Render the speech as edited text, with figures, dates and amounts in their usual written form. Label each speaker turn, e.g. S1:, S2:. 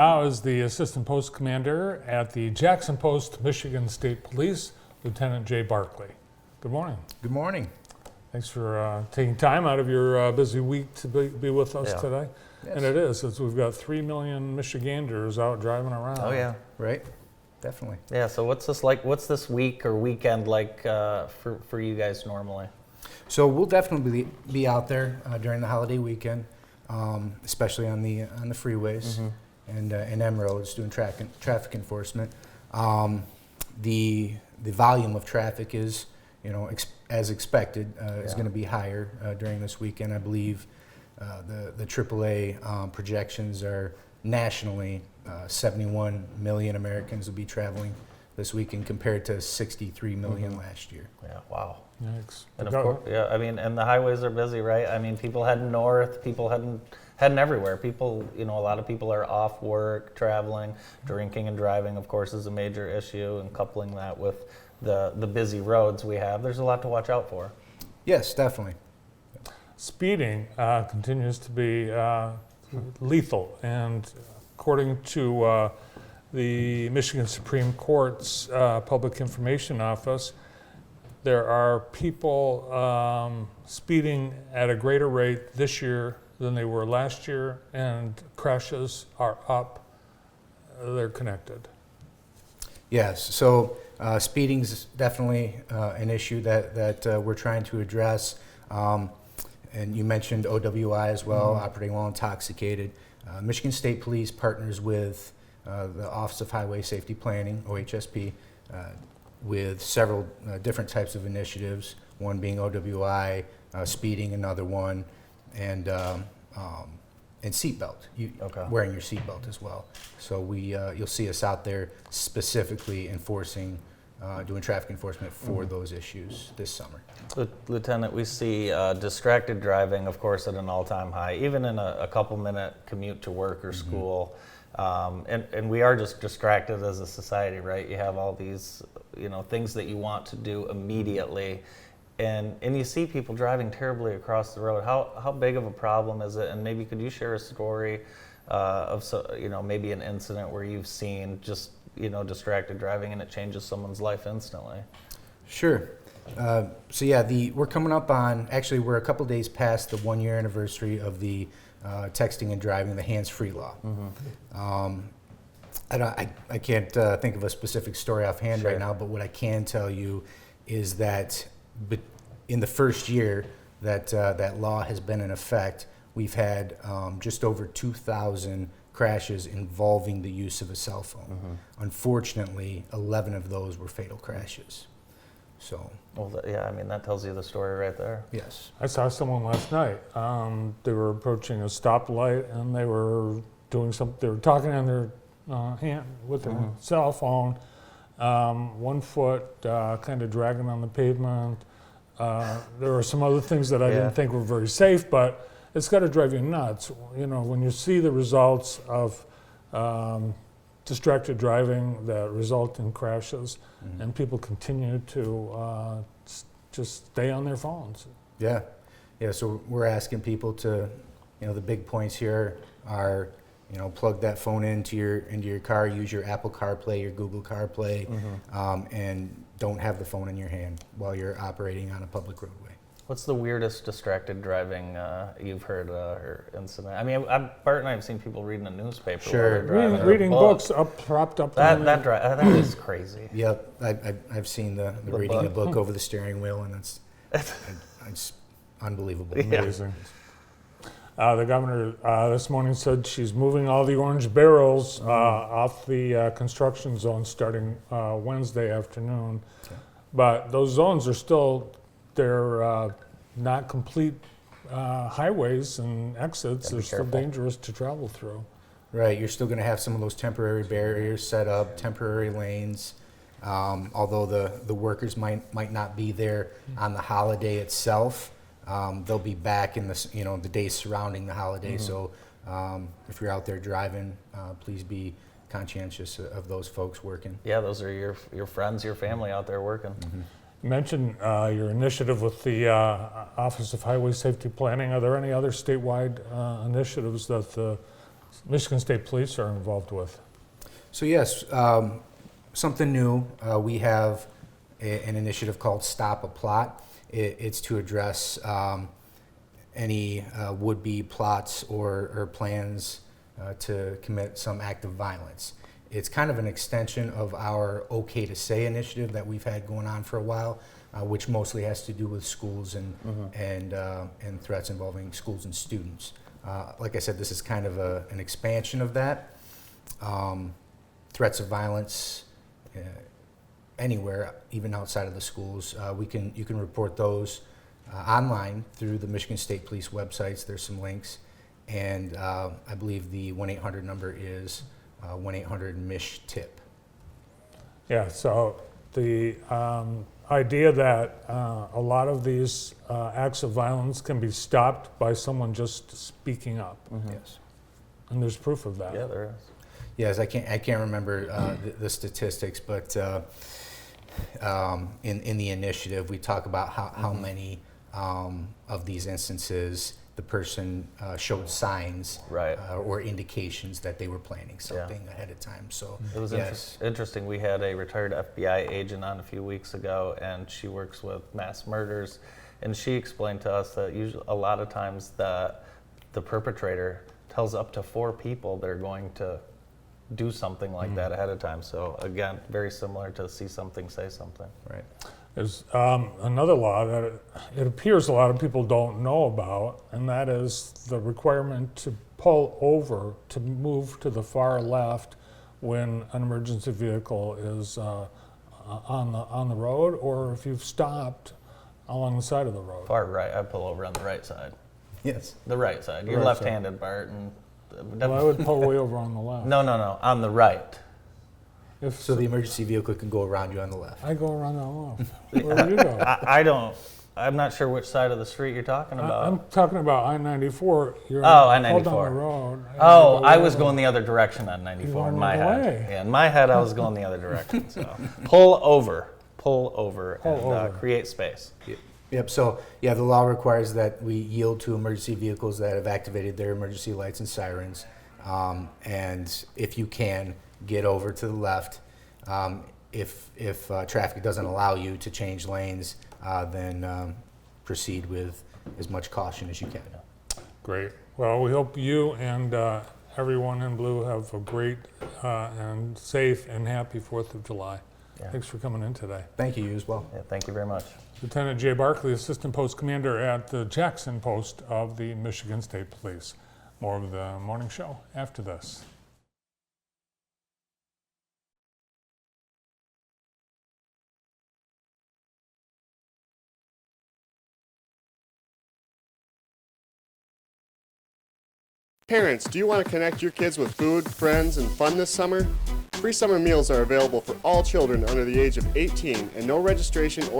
S1: Now is the Assistant Post Commander at the Jackson Post, Michigan State Police, Lieutenant Jay Barkley. Good morning.
S2: Good morning.
S1: Thanks for taking time out of your busy week to be with us today.
S2: Yes.
S1: And it is, as we've got 3 million Michiganders out driving around.
S3: Oh yeah,
S2: Right? Definitely.
S3: yeah. So what's this like? What's this week or weekend like for you guys normally?
S2: So we'll definitely be out there during the holiday weekend, especially on the freeways and M roads doing traffic enforcement. The volume of traffic is, as expected, is going to be higher during this weekend. I believe the AAA projections are nationally 71 million Americans will be traveling this weekend compared to 63 million last year.
S3: Yeah. Wow.
S1: Yikes.
S3: And of course, yeah. I mean, and the highways are busy, right? I mean, people heading north, people heading everywhere. People, a lot of people are off work, traveling, drinking and driving. Of course, is a major issue, and coupling that with the busy roads we have, there's a lot to watch out for.
S2: Yes, definitely.
S1: Speeding continues to be lethal, and according to the Michigan Supreme Court's Public Information Office, there are people speeding at a greater rate this year than they were last year, and crashes are up. They're connected.
S2: Yes, so speeding is definitely an issue that we're trying to address. And you mentioned OWI as well, operating while intoxicated. Michigan State Police partners with the Office of Highway Safety Planning, OHSP, with several different types of initiatives, one being OWI, speeding, another one, and seatbelt, wearing your seatbelt as well. So you'll see us out there specifically enforcing, doing traffic enforcement for those issues this summer.
S3: Lieutenant, we see distracted driving, of course, at an all-time high, even in a couple-minute commute to work or school. And we are just distracted as a society, right? You have all these, things that you want to do immediately, and you see people driving terribly across the road. How big of a problem is it? And maybe could you share a story of maybe an incident where you've seen just distracted driving and it changes someone's life instantly? Sure.
S2: So yeah, we're coming up on, actually we're a couple days past the 1-year anniversary of the texting and driving, the hands-free law. I can't think of a specific story offhand right now, but what I can tell you is that in the first year that that law has been in effect, we've had just over 2,000 crashes involving the use of a cell phone. Unfortunately, 11 of those were fatal crashes. So.
S3: Well, that tells you the story right there.
S2: Yes.
S1: I saw someone last night. They were approaching a stoplight, and they were doing something. They were talking on their hand with their cell phone. 1 foot kind of dragging on the pavement. There were some other things that I didn't think were very safe, but it's got to drive you nuts. When you see the results of distracted driving that result in crashes, and people continue to just stay on their phones.
S2: Yeah. So we're asking people to, the big points here are, plug that phone into your car, use your Apple CarPlay, your Google CarPlay, and don't have the phone in your hand while you're operating on a public roadway.
S3: What's the weirdest distracted driving you've heard or incident? I mean, Bart and I have seen people reading a newspaper while they're driving.
S1: Reading books propped up.
S3: That is crazy.
S2: Yep, I've seen the reading a book over the steering wheel, and it's unbelievable.
S1: Amazing. The governor this morning said she's moving all the orange barrels off the construction zone starting Wednesday afternoon. Okay. But those zones are still, they're not complete highways and exits. They're still dangerous to travel through.
S2: Right, you're still going to have some of those temporary barriers set up, temporary lanes. Although the workers might not be there on the holiday itself, they'll be back in the days surrounding the holiday. So if you're out there driving, please be conscientious of those folks working.
S3: Yeah, those are your friends, your family out there working.
S1: You mentioned your initiative with the Office of Highway Safety Planning. Are there any other statewide initiatives that the Michigan State Police are involved with?
S2: So yes, something new. We have an initiative called Stop a Plot. It's to address any would-be plots or plans to commit some act of violence. It's kind of an extension of our OK to Say initiative that we've had going on for a while, which mostly has to do with schools and threats involving schools and students. Like I said, this is kind of an expansion of that. Threats of violence anywhere, even outside of the schools, you can report those online through the Michigan State Police websites. There's some links, and I believe the 1-800 number is 1-800-MISH-TIP.
S1: Yeah, so the idea that a lot of these acts of violence can be stopped by someone just speaking up.
S2: Yes.
S1: And there's proof of that.
S3: Yeah, there is.
S2: Yes, I can't remember the statistics, but in the initiative we talk about how many of these instances the person showed signs
S3: Right.
S2: or indications that they were planning something ahead of time. So
S3: It was interesting. We had a retired FBI agent on a few weeks ago, and she works with mass murders, and she explained to us that usually a lot of times the perpetrator tells up to 4 people they're going to do something like that ahead of time. So again, very similar to see something, say something.
S2: right.
S1: There's another law that it appears a lot of people don't know about, and that is the requirement to pull over, to move to the far left when an emergency vehicle is on the road, or if you've stopped along the side of the road.
S3: Far right. I pull over on the right side.
S2: Yes.
S3: The right side.
S1: The
S3: You're
S1: right side.
S3: left-handed, Bart, and
S1: Well, I would pull way over on the left.
S3: no, on the right.
S1: If
S2: So the emergency vehicle can go around you on the left.
S1: I go around on the left. Where do you go?
S3: I don't. I'm not sure which side of the street you're talking about.
S1: I'm talking about I-94. You're
S3: Oh,
S1: pulled
S3: I-94.
S1: down the road. and
S3: Oh,
S1: you go
S3: I was
S1: over.
S3: going the other direction on
S1: You're
S3: 94
S1: going
S3: in my
S1: the
S3: head.
S1: other way.
S3: Yeah, in my head, I was going the other direction. So pull over,
S1: Pull
S3: and
S1: over.
S3: create space.
S2: Yep. So yeah, the law requires that we yield to emergency vehicles that have activated their emergency lights and sirens, and if you can, get over to the left. If traffic doesn't allow you to change lanes, then proceed with as much caution as you can.
S1: Great. Well, we hope you and everyone in blue have a great and safe and happy 4th of July.
S3: Yeah.
S1: Thanks for coming in today.
S2: Thank you as well.
S3: Yeah, thank you very much.
S1: Lieutenant Jay Barkley, Assistant Post Commander at the Jackson Post of the Michigan State Police. More of the morning show after this.
S4: Parents, do you want to connect your kids with food, friends, and fun this summer? Free summer meals are available for all children under the age of 18, and no registration or